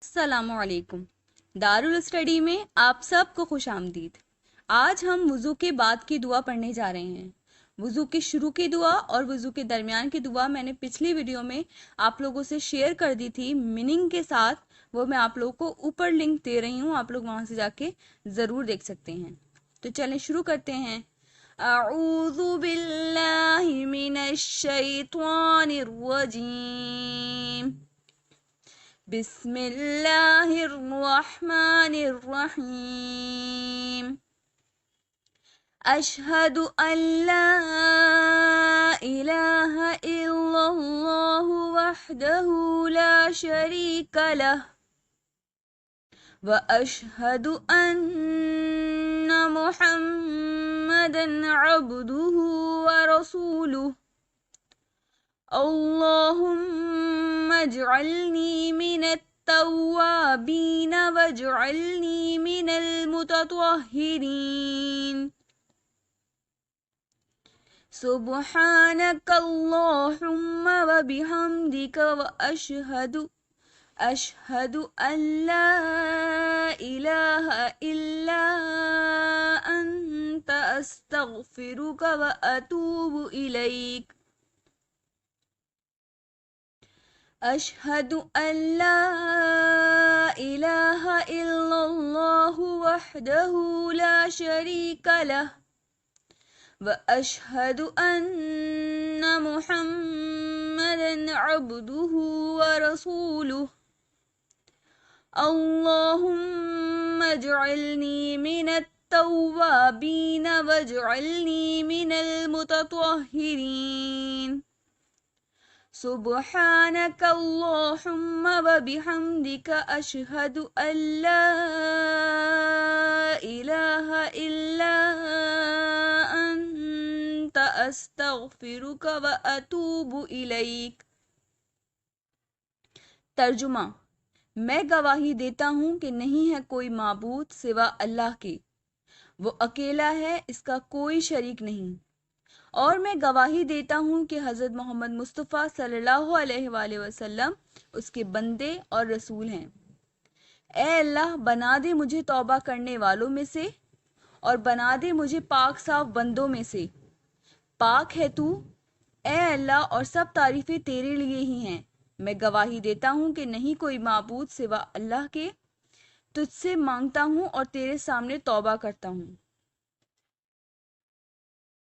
السلام علیکم۔ دارالاسٹڈی میں آپ سب کو خوش آمدید۔ آج ہم وضو کے بعد کی دعا پڑھنے جا رہے ہیں۔ وضو کے شروع کی دعا اور وضو کے درمیان کی دعا میں نے پچھلی ویڈیو میں آپ لوگوں سے شیئر کر دی تھی میننگ کے ساتھ، وہ میں آپ لوگوں کو اوپر لنک دے رہی ہوں، آپ لوگ وہاں سے جا کے ضرور دیکھ سکتے ہیں۔ تو چلیں شروع کرتے ہیں۔ اعوذ باللہ من الشیطان الرجیم، بسم اللہ الرحمن الرحیم۔ اشہد ان لا الہ الا اللہ وحدہ لا شریک لہ واشہد ان محمدا عبدہ ورسولہ۔ اللہم اجعلنی من التوابین واجعلنی من المتطہرین۔ سبحانک اللہم وبحمدک اشہد ان لا الہ الا انت استغفرک واتوب الیک۔ اشہد ان لا الہ الا اللہ وحدہ لا شریک لہ واشہد ان محمدا عبدہ ورسولہ۔ اللہم اجعلنی من التوابین واجعلنی من المتطہرین۔ سبحانک اللہم وبحمدک اشہد ان لا الہ الا انت استغفرک واتوب الیک۔ ترجمہ: میں گواہی دیتا ہوں کہ نہیں ہے کوئی معبود سوا اللہ کے، وہ اکیلا ہے، اس کا کوئی شریک نہیں، اور میں گواہی دیتا ہوں کہ حضرت محمد مصطفیٰ صلی اللہ علیہ وآلہ وسلم اس کے بندے اور رسول ہیں۔ اے اللہ، بنا دے مجھے توبہ کرنے والوں میں سے اور بنا دے مجھے پاک صاف بندوں میں سے۔ پاک ہے تو، اے اللہ، اور سب تعریفیں تیرے لیے ہی ہیں۔ میں گواہی دیتا ہوں کہ نہیں کوئی معبود سوا اللہ کے، تجھ سے مانگتا ہوں اور تیرے سامنے توبہ کرتا ہوں۔